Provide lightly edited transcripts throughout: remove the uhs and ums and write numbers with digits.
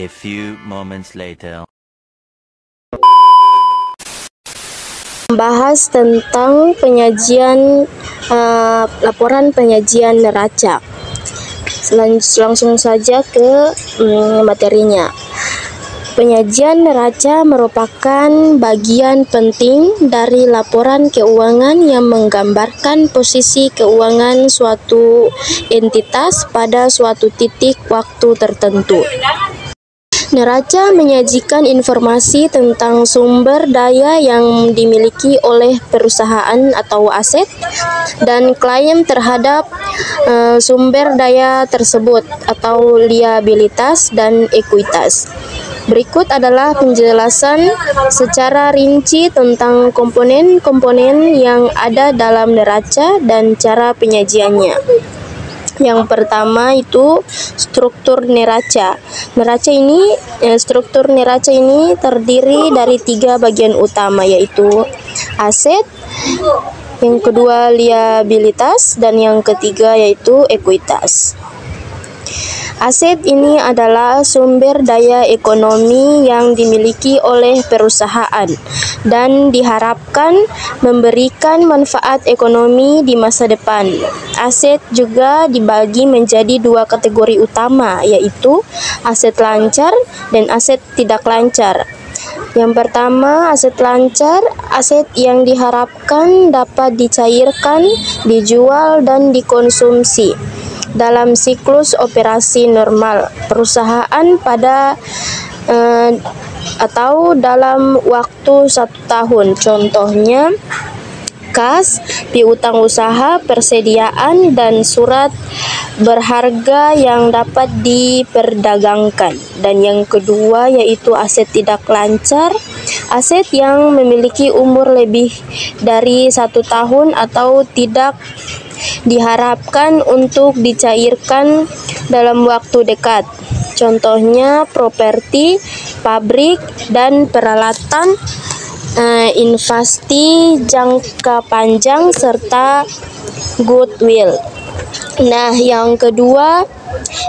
A few moments later. Membahas tentang penyajian laporan penyajian neraca. Langsung saja ke materinya. Penyajian neraca merupakan bagian penting dari laporan keuangan yang menggambarkan posisi keuangan suatu entitas pada suatu titik waktu tertentu. Neraca menyajikan informasi tentang sumber daya yang dimiliki oleh perusahaan atau aset dan klaim terhadap sumber daya tersebut atau liabilitas dan ekuitas. Berikut adalah penjelasan secara rinci tentang komponen-komponen yang ada dalam neraca dan cara penyajiannya. Yang pertama itu struktur neraca. Struktur neraca ini terdiri dari 3 bagian utama, yaitu aset, yang kedua liabilitas, dan yang ketiga yaitu ekuitas. Aset ini adalah sumber daya ekonomi yang dimiliki oleh perusahaan dan diharapkan memberikan manfaat ekonomi di masa depan. Aset juga dibagi menjadi 2 kategori utama, yaitu aset lancar dan aset tidak lancar. Yang pertama, aset lancar, aset yang diharapkan dapat dicairkan, dijual, dan dikonsumsi dalam siklus operasi normal perusahaan atau dalam waktu 1 tahun. Contohnya kas, piutang usaha, persediaan, dan surat berharga yang dapat diperdagangkan. Dan yang kedua yaitu aset tidak lancar, aset yang memiliki umur lebih dari 1 tahun atau tidak diharapkan untuk dicairkan dalam waktu dekat. Contohnya properti, pabrik, dan peralatan, investasi jangka panjang, serta goodwill. Nah, yang kedua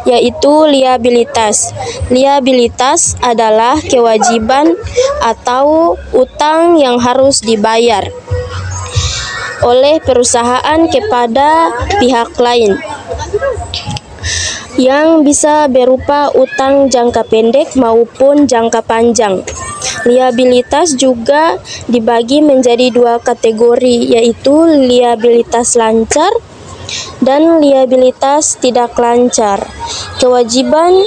yaitu liabilitas. Liabilitas adalah kewajiban atau utang yang harus dibayar oleh perusahaan kepada pihak lain, yang bisa berupa utang jangka pendek maupun jangka panjang. Liabilitas juga dibagi menjadi 2 kategori, yaitu liabilitas lancar dan liabilitas tidak lancar. Kewajiban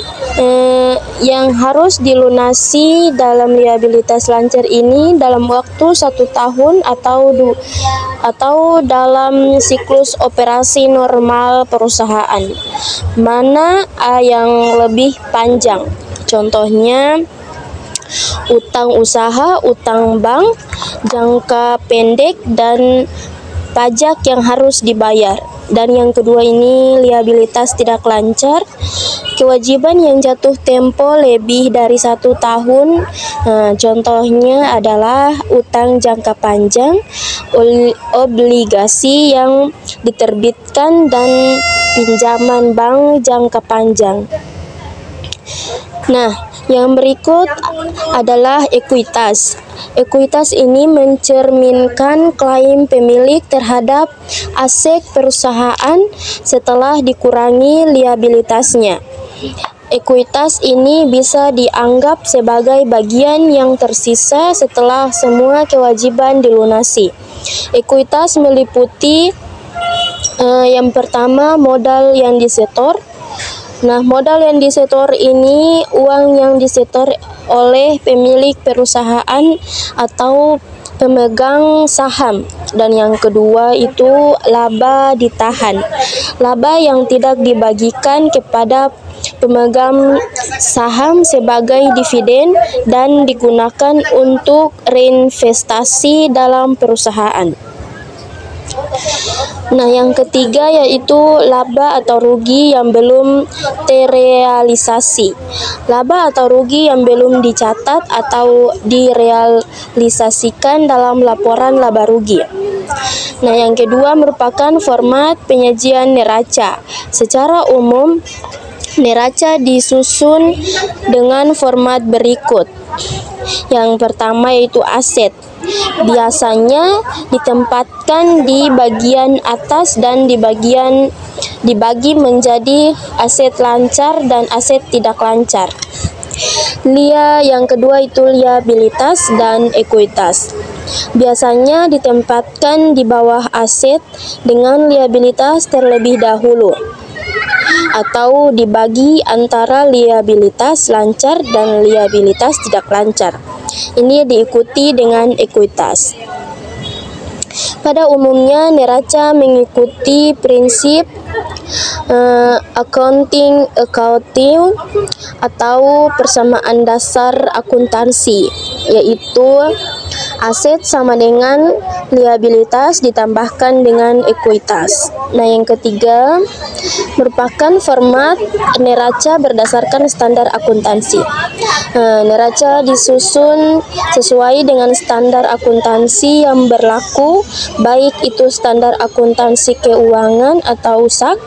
yang harus dilunasi dalam liabilitas lancar ini dalam waktu 1 tahun atau dalam siklus operasi normal perusahaan, mana yang lebih panjang. Contohnya utang usaha, utang bank, jangka pendek, dan pajak yang harus dibayar. Dan yang kedua ini liabilitas tidak lancar, kewajiban yang jatuh tempo lebih dari 1 tahun. Contohnya adalah utang jangka panjang, obligasi yang diterbitkan, dan pinjaman bank jangka panjang. Nah, yang berikut adalah ekuitas. Ekuitas ini mencerminkan klaim pemilik terhadap aset perusahaan setelah dikurangi liabilitasnya. Ekuitas ini bisa dianggap sebagai bagian yang tersisa setelah semua kewajiban dilunasi. Ekuitas meliputi yang pertama modal yang disetor. Nah, modal yang disetor ini uang yang disetor oleh pemilik perusahaan atau pemegang saham. Dan yang kedua itu laba ditahan. Laba yang tidak dibagikan kepada pemegang saham sebagai dividen dan digunakan untuk reinvestasi dalam perusahaan. Nah, yang ketiga yaitu laba atau rugi yang belum terrealisasi. Laba atau rugi yang belum dicatat atau direalisasikan dalam laporan laba rugi. Nah, yang kedua merupakan format penyajian neraca. Secara umum, Neraca disusun dengan format berikut. Yang pertama yaitu aset. Biasanya ditempatkan di bagian atas dan dibagi menjadi aset lancar dan aset tidak lancar. Yang kedua itu liabilitas dan ekuitas. Biasanya ditempatkan di bawah aset dengan liabilitas terlebih dahulu, atau dibagi antara liabilitas lancar dan liabilitas tidak lancar. Ini diikuti dengan ekuitas. Pada umumnya neraca mengikuti prinsip accounting atau persamaan dasar akuntansi, yaitu aset sama dengan liabilitas ditambahkan dengan ekuitas. Nah, yang ketiga merupakan format neraca berdasarkan standar akuntansi. Neraca disusun sesuai dengan standar akuntansi yang berlaku, baik itu standar akuntansi keuangan atau SAK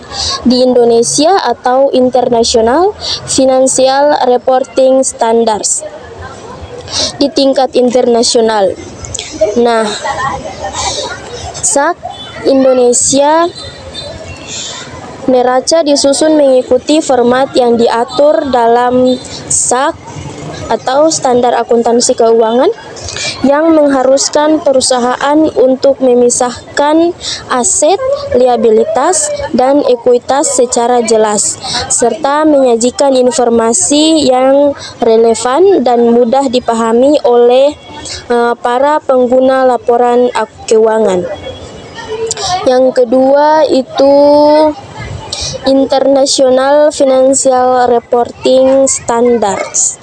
di Indonesia atau internasional, Financial Reporting Standards di tingkat internasional. Nah, SAK Indonesia, neraca disusun mengikuti format yang diatur dalam SAK atau standar akuntansi keuangan, yang mengharuskan perusahaan untuk memisahkan aset, liabilitas, dan ekuitas secara jelas, serta menyajikan informasi yang relevan dan mudah dipahami oleh para pengguna laporan keuangan. Yang kedua itu International Financial Reporting Standards.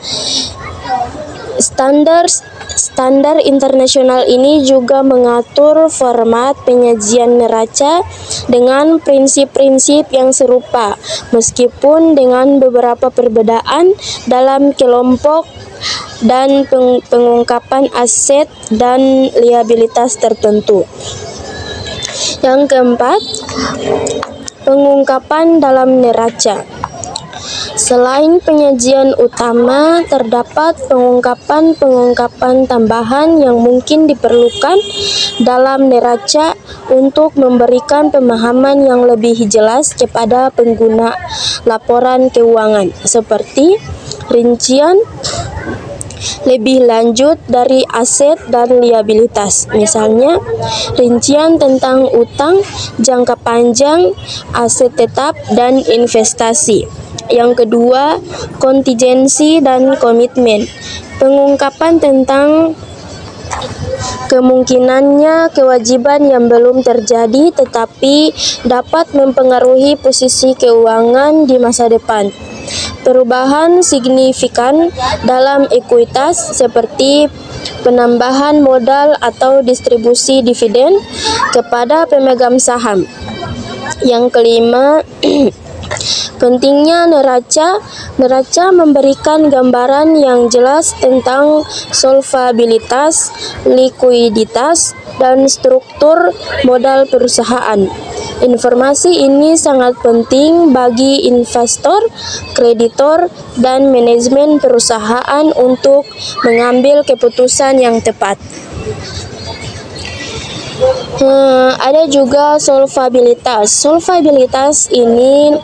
Standar internasional ini juga mengatur format penyajian neraca dengan prinsip-prinsip yang serupa, meskipun dengan beberapa perbedaan dalam kelompok dan pengungkapan aset dan liabilitas tertentu. Yang keempat, pengungkapan dalam neraca. Selain penyajian utama, terdapat pengungkapan tambahan yang mungkin diperlukan dalam neraca untuk memberikan pemahaman yang lebih jelas kepada pengguna laporan keuangan, seperti rincian lebih lanjut dari aset dan liabilitas. Misalnya, rincian tentang utang, jangka panjang, aset tetap, dan investasi. Yang kedua, kontingensi dan komitmen. Pengungkapan tentang kemungkinannya kewajiban yang belum terjadi tetapi dapat mempengaruhi posisi keuangan di masa depan. Perubahan signifikan dalam ekuitas seperti penambahan modal atau distribusi dividen kepada pemegang saham. Yang kelima, pentingnya neraca. Neraca memberikan gambaran yang jelas tentang solvabilitas, likuiditas, dan struktur modal perusahaan. Informasi ini sangat penting bagi investor, kreditor, dan manajemen perusahaan untuk mengambil keputusan yang tepat. Ada juga solvabilitas. Solvabilitas ini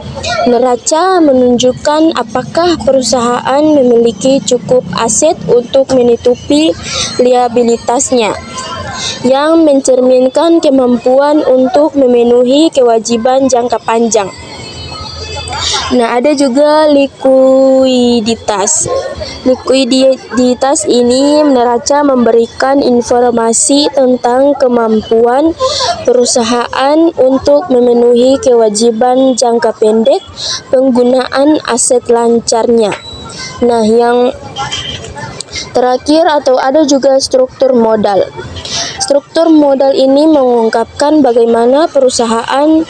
neraca menunjukkan apakah perusahaan memiliki cukup aset untuk menutupi liabilitasnya, yang mencerminkan kemampuan untuk memenuhi kewajiban jangka panjang. Nah, ada juga likuiditas. Likuiditas ini neraca memberikan informasi tentang kemampuan perusahaan untuk memenuhi kewajiban jangka pendek, penggunaan aset lancarnya. Nah, yang terakhir atau ada juga struktur modal. Struktur modal ini mengungkapkan bagaimana perusahaan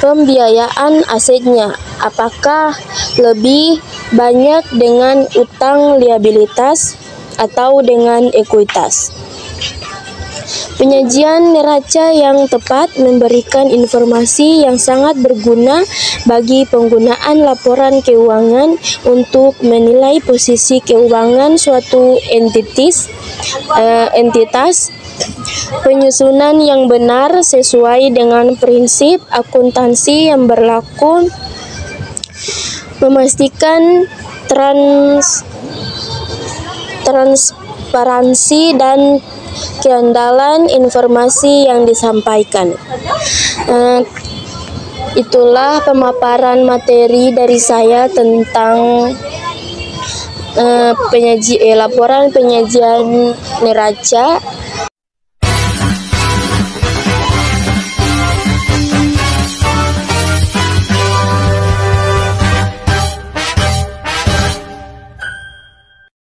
pembiayaan asetnya, apakah lebih banyak dengan utang liabilitas atau dengan ekuitas. Penyajian neraca yang tepat memberikan informasi yang sangat berguna bagi penggunaan laporan keuangan untuk menilai posisi keuangan suatu entitas. Penyusunan yang benar sesuai dengan prinsip akuntansi yang berlaku memastikan transparansi dan keandalan informasi yang disampaikan. Itulah pemaparan materi dari saya tentang laporan penyajian neraca